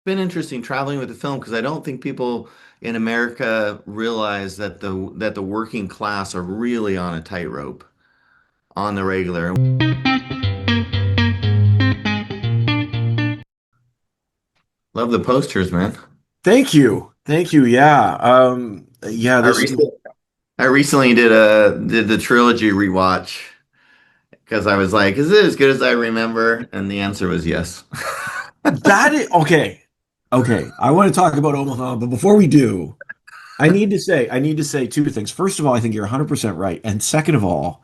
been interesting traveling with the film because I don't think people in America realize that the working class are really on a tightrope on the regular. Love the posters, man. Thank you. Thank you. Yeah. Yeah, I this recently I recently did the trilogy rewatch because I was like, is it as good as I remember? And the answer was yes. that is okay. Okay. I want to talk about Omaha, but before we do, I need to say two things. First of all, I think you're 100% right. And second of all,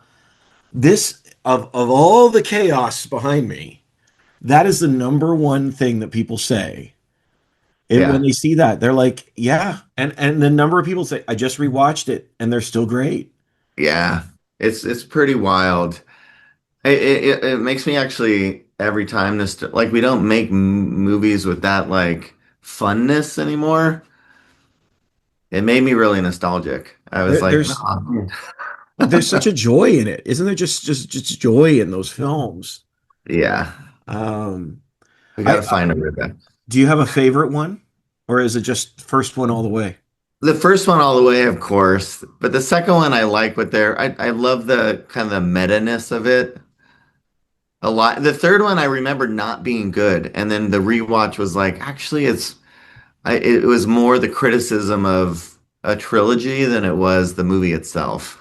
this of all the chaos behind me, that is the number one thing that people say. When Yeah, they see that, they're like, yeah. And the number of people say, I just rewatched it and they're still great. yeah. It's pretty wild. It makes me actually every time this like we don't make movies with that like funness anymore. It made me really nostalgic. I was There, like, there's there's such a joy in it. Isn't there just joy in those films? yeah, Um, we got to I find a way back. do you have a favorite one, or is it just first one all the way? The first one all the way, of course, but the second one I like what they're. I love the kind of the meta-ness of it a lot. The third one I remember not being good, and then the rewatch was like, actually, it was more the criticism of a trilogy than it was the movie itself.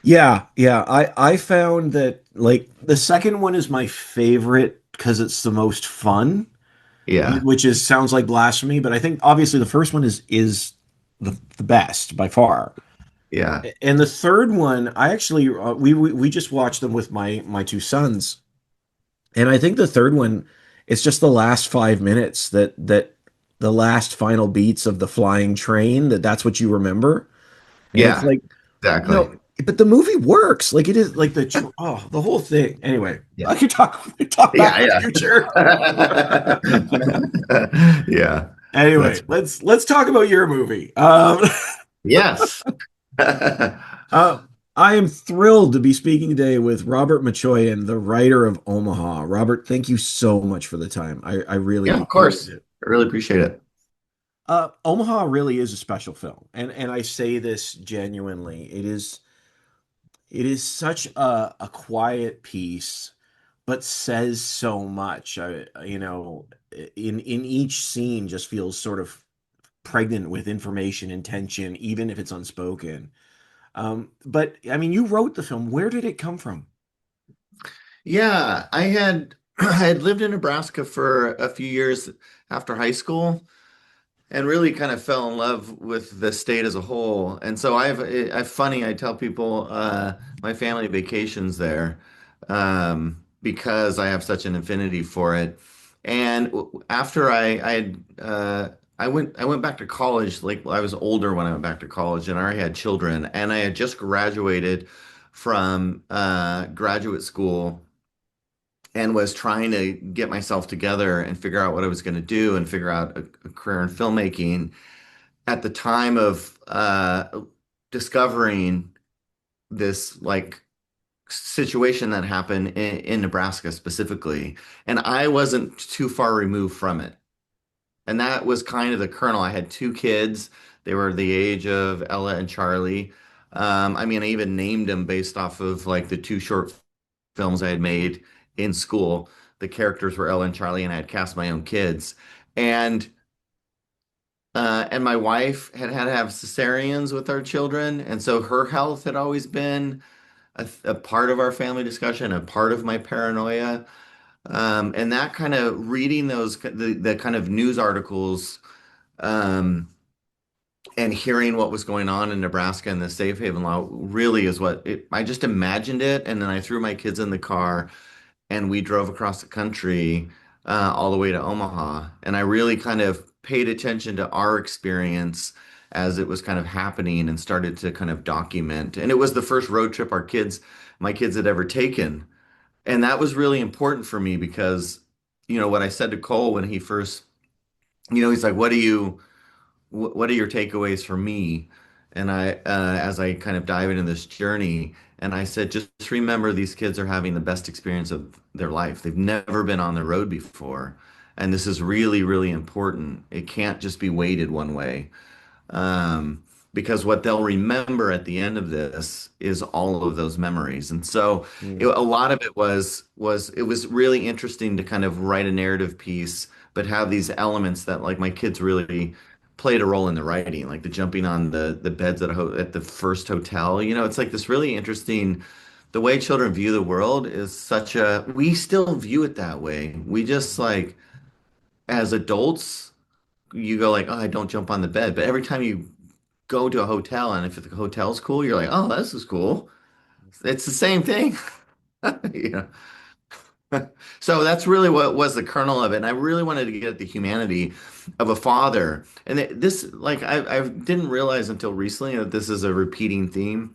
Yeah, yeah. I found that like the second one is my favorite because it's the most fun, Yeah, which is sounds like blasphemy, but I think obviously the first one is the best by far. yeah, And the third one, I actually we just watched them with my two sons, and I think the third one, it's just the last 5 minutes that the last final beats of the flying train that's what you remember, and it's yeah, like exactly. but the movie works like it is like the whole thing. Anyway, Yeah, I could talk back yeah, to the yeah. future. Yeah, Anyway, that's let's talk about your movie. yes. Uh, I am thrilled to be speaking today with Robert Machoian, the writer of Omaha. Robert, thank you so much for the time. I really Yeah, of appreciate course. it. I really appreciate it. Omaha really is a special film, and I say this genuinely. It is such a quiet piece, but says so much. In each scene, just feels sort of pregnant with information and tension, even if it's unspoken. But I mean, you wrote the film. Where did it come from? Yeah, I had I had lived in Nebraska for a few years after high school and really kind of fell in love with the state as a whole. And so I've funny, I tell people my family vacations there because I have such an affinity for it. And after I went back to college, like I was older when I went back to college and I already had children and I had just graduated from graduate school and was trying to get myself together and figure out what I was going to do and figure out a career in filmmaking at the time of discovering this like situation that happened in Nebraska specifically. And I wasn't too far removed from it. And that was kind of the kernel. I had two kids. They were the age of Ella and Charlie. I mean, I even named them based off of like the two short films I had made in school. The characters were Ella and Charlie, and I had cast my own kids. And and my wife had to have cesareans with our children, and so her health had always been a part of our family discussion, a part of my paranoia. And that kind of reading the kind of news articles um, and hearing what was going on in Nebraska and the safe haven law really is I just imagined it, and then I threw my kids in the car and we drove across the country all the way to Omaha. And I really kind of paid attention to our experience as it was kind of happening and started to kind of document. And it was the first road trip my kids had ever taken. And that was really important for me because, what I said to Cole when he first, he's like, what are your takeaways for me? And as I kind of dive into this journey, and I said, just remember these kids are having the best experience of their life. They've never been on the road before. And this is really, really important. It can't just be weighted one way. Um, because what they'll remember at the end of this is all of those memories. And so a lot of it was it was really interesting to kind of write a narrative piece, but have these elements that like my kids really played a role in the writing, like the jumping on the beds at the first hotel. You know, it's like this really interesting. The way children view the world is such a, we still view it that way. We just like as adults, you go like, oh, I don't jump on the bed. But every time you go to a hotel and if the hotel's cool, you're like, oh, this is cool. It's the same thing. You know? So that's really what was the kernel of it. And I really wanted to get at the humanity of a father. And this, like, I didn't realize until recently that this is a repeating theme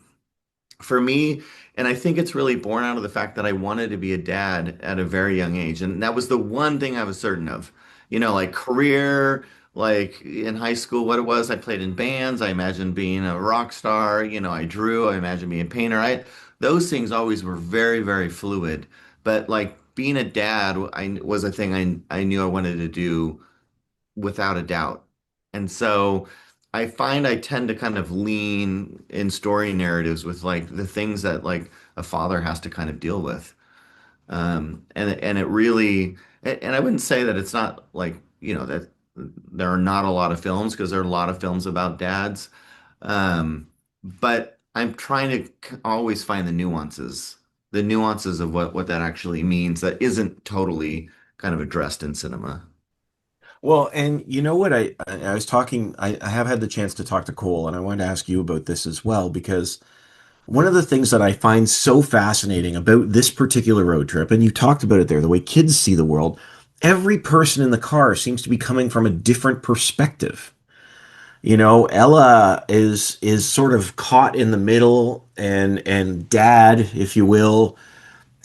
for me, and I think it's really born out of the fact that I wanted to be a dad at a very young age. And that was the one thing I was certain of. You know, like career, like in high school, what it was, I played in bands. I imagined being a rock star. You know, I drew, I imagined being a painter. Those things always were very, very fluid. But like being a dad, was a thing I knew I wanted to do without a doubt. And so I find I tend to kind of lean in story narratives with like the things that like a father has to kind of deal with. And it really, and I wouldn't say that it's not like, you know, that there are not a lot of films because there are a lot of films about dads. Um, but I'm trying to always find the nuances of what that actually means that isn't totally kind of addressed in cinema. Well, and you know what? I was talking, I have had the chance to talk to Cole, and I wanted to ask you about this as well, because one of the things that I find so fascinating about this particular road trip, and you talked about it there, the way kids see the world, every person in the car seems to be coming from a different perspective. You know, Ella is sort of caught in the middle, and dad, if you will,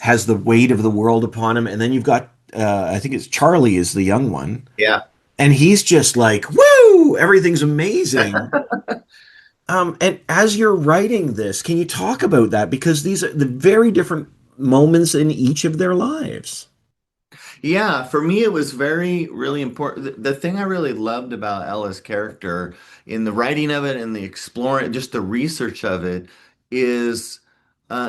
has the weight of the world upon him. And then you've got I think it's Charlie is the young one, Yeah. and he's just like, woo, everything's amazing. And as you're writing this, can you talk about that? Because these are the very different moments in each of their lives. Yeah, for me, it was very, really important. The thing I really loved about Ella's character in the writing of it and the exploring, just the research of it, is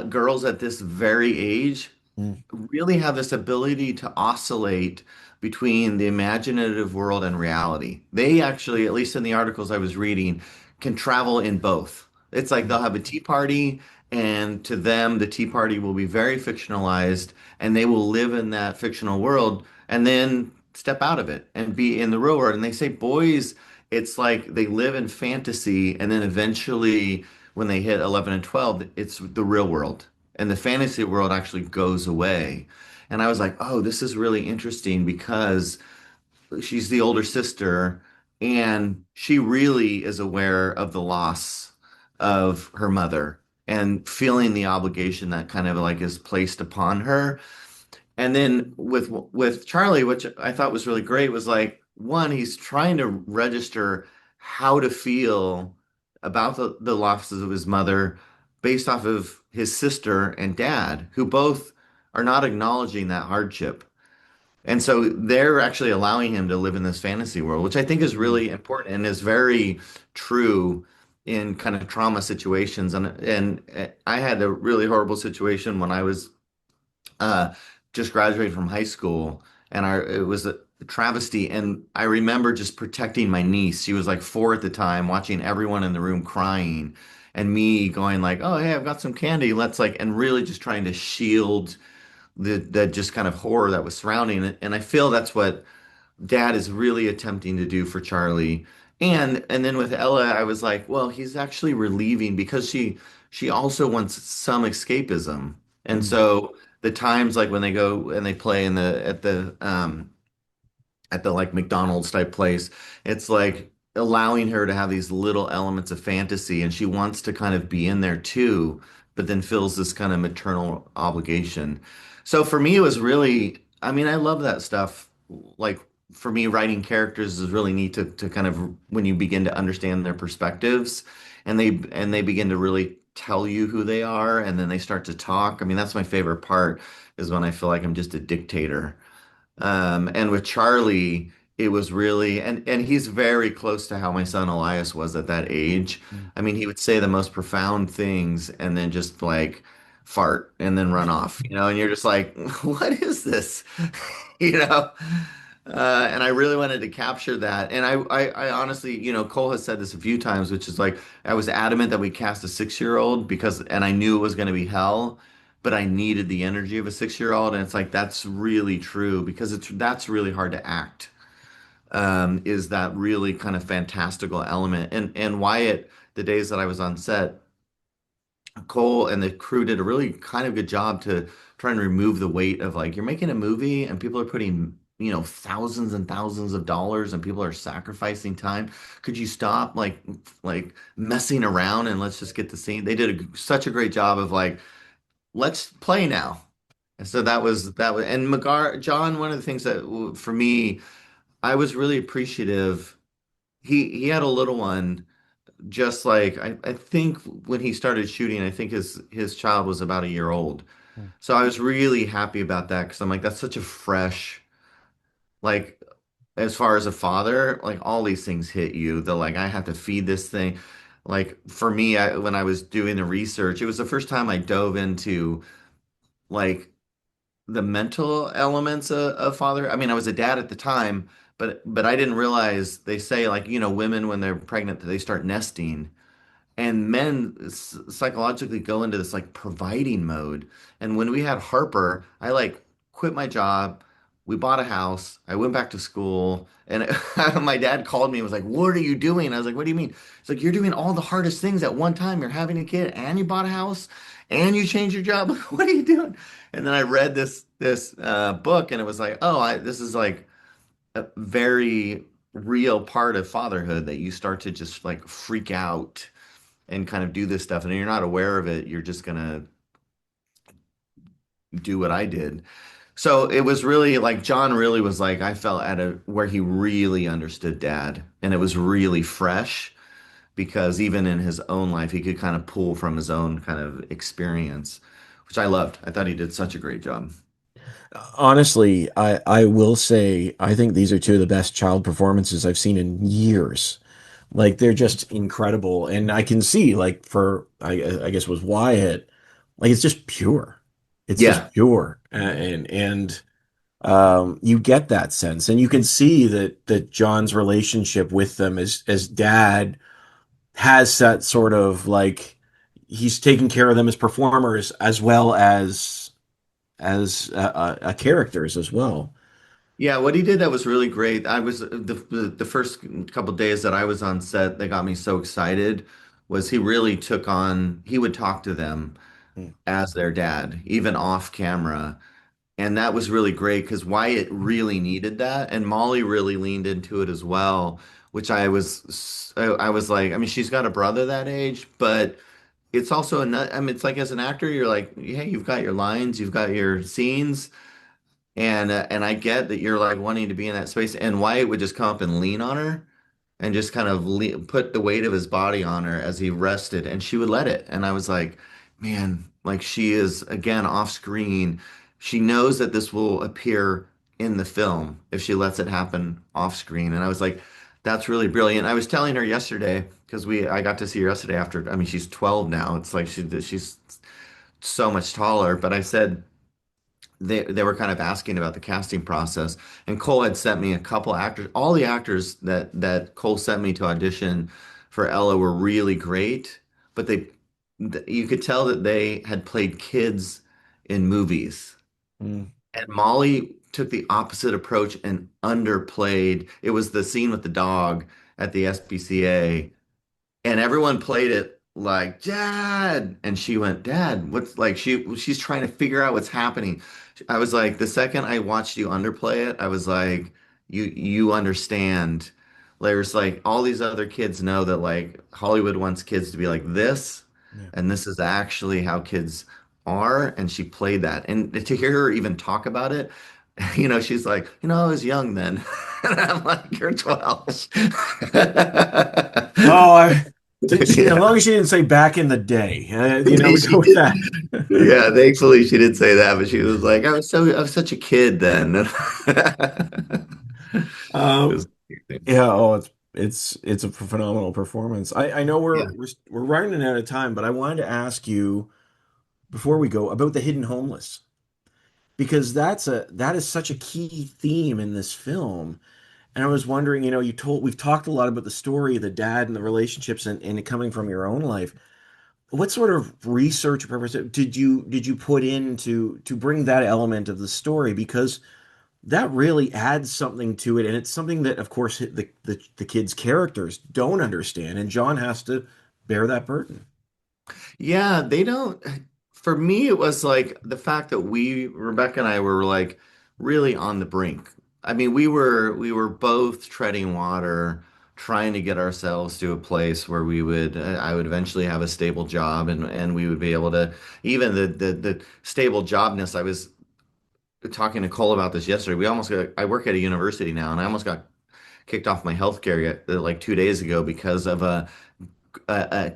girls at this very age Mm, really have this ability to oscillate between the imaginative world and reality. They actually, at least in the articles I was reading, can travel in both. It's like mm, they'll have a tea party, and to them, the tea party will be very fictionalized, and they will live in that fictional world and then step out of it and be in the real world. And they say, boys, it's like they live in fantasy, and then eventually, when they hit 11 and 12, it's the real world and the fantasy world actually goes away. And I was like, oh, this is really interesting because she's the older sister and she really is aware of the loss of her mother and feeling the obligation that kind of like is placed upon her. And then with Charlie, which I thought was really great, was like one, he's trying to register how to feel about the losses of his mother based off of his sister and dad, who both are not acknowledging that hardship. And so they're actually allowing him to live in this fantasy world, which I think is mm, really important and is very true in kind of trauma situations. And I had a really horrible situation when I was uh, just graduated from high school, and it was a travesty. And I remember just protecting my niece. She was like 4 at the time, watching everyone in the room crying, and me going like, "Oh, hey, I've got some candy. Let's like," and really just trying to shield the just kind of horror that was surrounding it. And I feel that's what Dad is really attempting to do for Charlie. And then with Ella, I was like, well, he's actually relieving because she also wants some escapism. And mm, so the times like when they go and they play in the at the like McDonald's type place, it's like allowing her to have these little elements of fantasy and she wants to kind of be in there too, but then feels this kind of maternal obligation. So for me, it was really, I mean, I love that stuff. Like for me, writing characters is really neat to kind of when you begin to understand their perspectives and they begin to really tell you who they are and then they start to talk. I mean, that's my favorite part is when I feel like I'm just a dictator And with Charlie, it was really, and he's very close to how my son Elias was at that age. Mm. I mean, he would say the most profound things and then just like fart and then run off, and you're just like, what is this? You know? And I really wanted to capture that. And I honestly, Cole has said this a few times, which is like, I was adamant that we cast a 6-year-old and I knew it was going to be hell, but I needed the energy of a 6-year-old. And it's like, that's really true because that's really hard to act. Is that really kind of fantastical element. And Wyatt, the days that I was on set, Cole and the crew did a really kind of good job to try and remove the weight of like you're making a movie and people are putting, thousands and thousands of dollars and people are sacrificing time. Could you stop like messing around and let's just get the scene? They did such a great job of like, let's play now. And so that was and McGar John, one of the things that for me, I was really appreciative. He had a little one just like I think when he started shooting, I think his child was about a year old. Mm. So I was really happy about that because I'm like, that's such a fresh, like as far as a father, like all these things hit you. The like I have to feed this thing. Like for me, when I was doing the research, it was the first time I dove into like the mental elements of father. I mean, I was a dad at the time, but I didn't realize they say like, women when they're pregnant, they start nesting. And men psychologically go into this like providing mode. And when we had Harper, I like quit my job. We bought a house. I went back to school. And my dad called me and was like, "What are you doing?" I was like, "What do you mean?" It's like, "You're doing all the hardest things at one time. You're having a kid and you bought a house and you changed your job. What are you doing?" And then I read this book and it was like, "Oh, this is like a very real part of fatherhood that you start to just like freak out and kind of do this stuff and you're not aware of it, you're just gonna do what I did." So it was really like John really was like I felt at a where he really understood dad and it was really fresh because even in his own life he could kind of pull from his own kind of experience, which I loved. I thought he did such a great job. Honestly, I will say I think these are two of the best child performances I've seen in years. Like they're just incredible, and I can see like for I guess with Wyatt, like it's just pure. It's Yeah. just pure, you get that sense, and you can see that John's relationship with them as dad has that sort of like he's taking care of them as performers as well as characters as well. Yeah, what he did that was really great. I was the first couple days that I was on set that got me so excited was he really took on, he would talk to them Mm, as their dad, even off camera. And that was really great because Wyatt really needed that, and Molly really leaned into it as well, which I was like, I mean, she's got a brother that age, but it's also I mean, it's like as an actor, you're like, hey, you've got your lines, you've got your scenes. And I get that you're like wanting to be in that space. And Wyatt would just come up and lean on her and just kind of put the weight of his body on her as he rested, and she would let it. And I was like, man, like she is again off screen. She knows that this will appear in the film if she lets it happen off screen. And I was like, that's really brilliant. I was telling her yesterday because I got to see her yesterday after. I mean, she's 12 now. It's like she's so much taller. But I said they were kind of asking about the casting process, and Cole had sent me a couple actors. All the actors that Cole sent me to audition for Ella were really great, but you could tell that they had played kids in movies. mm, And Molly took the opposite approach and underplayed. It was the scene with the dog at the SPCA, and everyone played it like dad, and she went, "Dad, what's," like she's trying to figure out what's happening. I was like, the second I watched you underplay it, I was like, you understand. There's like all these other kids know that like Hollywood wants kids to be like this, yeah. and this is actually how kids are. And she played that, and to hear her even talk about it, she's like, I was young then. And I'm like, you're 12. Oh, As Yeah. long as she didn't say back in the day, we She go with did. that. Yeah, thankfully she didn't say that, but she was like, I was such a kid then. It Um, was amazing. yeah, oh, it's a phenomenal performance. I know Yeah. we're running out of time, but I wanted to ask you before we go about the hidden homeless because that is such a key theme in this film. And I was wondering, we've talked a lot about the story of the dad and the relationships and it coming from your own life. What sort of research or purpose did you put in to bring that element of the story? Because that really adds something to it, and it's something that, of course, the kids' characters don't understand, and John has to bear that burden. Yeah, they don't. For me, it was like the fact that Rebecca and I were like really on the brink. I mean, we were both treading water, trying to get ourselves to a place where I would eventually have a stable job and we would be able to even the stable jobness. I was talking to Cole about this yesterday. I work at a university now, and I almost got kicked off my healthcare like 2 days ago because of a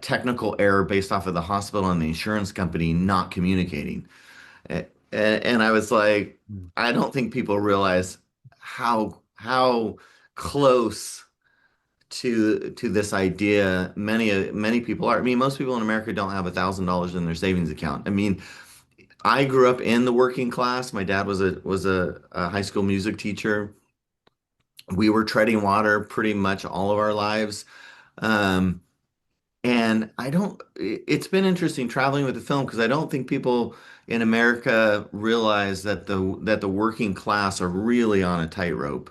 technical error based off of the hospital and the insurance company not communicating. And I was like, Mm. I don't think people realize how close to this idea many people are. I mean, most people in America don't have $1,000 in their savings account. I mean, I grew up in the working class. My dad was a high school music teacher. We were treading water pretty much all of our lives. Um, And I don't, it's been interesting traveling with the film because I don't think people in America realize that the working class are really on a tightrope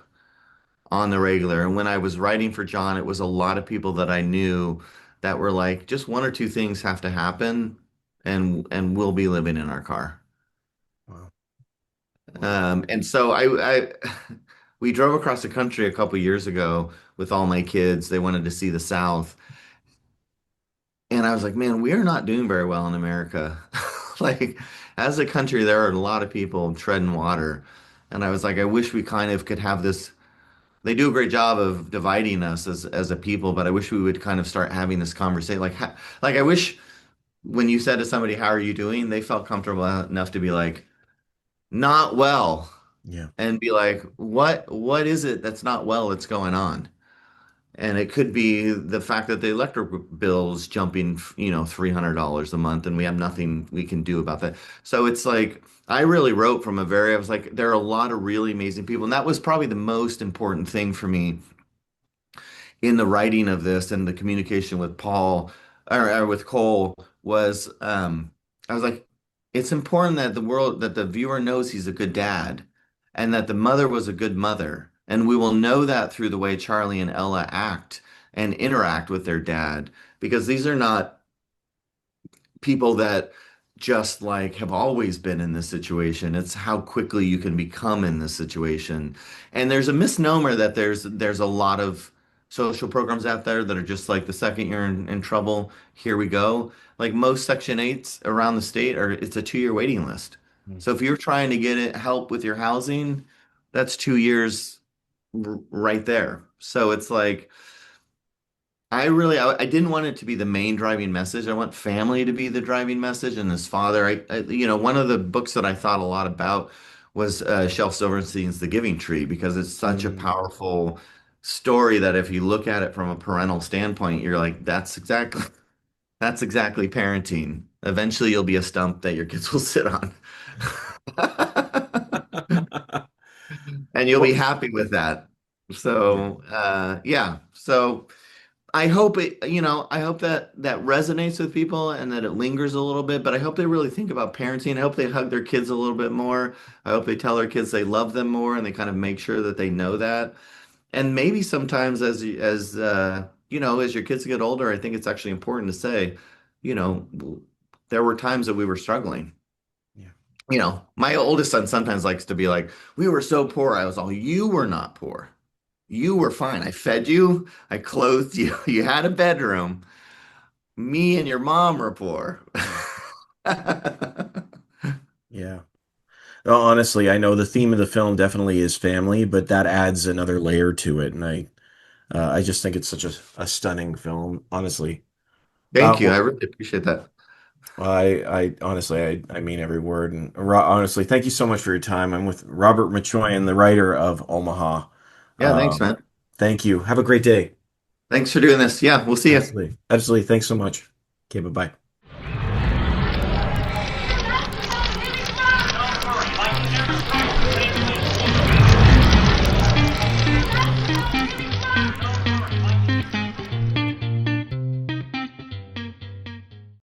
on the regular. And when I was writing for John, it was a lot of people that I knew that were like, just one or two things have to happen and we'll be living in our car. Wow. Wow. And so we drove across the country a couple years ago with all my kids. They wanted to see the South. And I was like, man, we are not doing very well in America. Like, as a country, there are a lot of people treading water. And I was like, I wish we kind of could have this. They do a great job of dividing us as a people, but I wish we would kind of start having this conversation. Like I wish when you said to somebody, "How are you doing?" they felt comfortable enough to be like, "Not well," Yeah. and be like, "What is it that's not well that's going on?" And it could be the fact that the electric bill's jumping, $300 a month, and we have nothing we can do about that. So it's like I really wrote from I was like, there are a lot of really amazing people, and that was probably the most important thing for me in the writing of this and the communication with Paul or with Cole was I was like, it's important that the viewer knows he's a good dad and that the mother was a good mother. And we will know that through the way Charlie and Ella act and interact with their dad, because these are not people that just like have always been in this situation. It's how quickly you can become in this situation. And there's a misnomer that there's a lot of social programs out there that are just like the second you're in trouble, here we go. Like most Section 8s around the state are it's a 2-year waiting list. Mm. So if you're trying to get help with your housing, that's 2 years right there. So it's like I didn't want it to be the main driving message. I want family to be the driving message. And his father, one of the books that I thought a lot about was Shel Silverstein's The Giving Tree, because it's such a Mm. powerful story that if you look at it from a parental standpoint, you're like, that's exactly parenting. Eventually, you'll be a stump that your kids will sit on, and you'll be Well, happy with that. yeah. So, yeah. So. I hope that resonates with people and that it lingers a little bit, but I hope they really think about parenting. I hope they hug their kids a little bit more. I hope they tell their kids they love them more and they kind of make sure that they know that. And maybe sometimes as your kids get older, I think it's actually important to say, you know, there were times that we were struggling. Yeah. My oldest son sometimes likes to be like, we were so poor. I was all, you were not poor. You were fine. I fed you. I clothed you. You had a bedroom. Me and your mom were poor. Yeah. Yeah. Well, honestly, I know the theme of the film definitely is family, but that adds another layer to it, and I just think it's such a stunning film, honestly. Thank you. I Well, really appreciate that. I honestly, I mean every word. And honestly, thank you so much for your time. I'm with Robert Machoian, the writer of Omaha. Yeah, thanks, Um, man. Thank you. Have a great day. Thanks for doing this. Yeah, we'll see you. Absolutely. Absolutely. Thanks so much. Okay, bye-bye.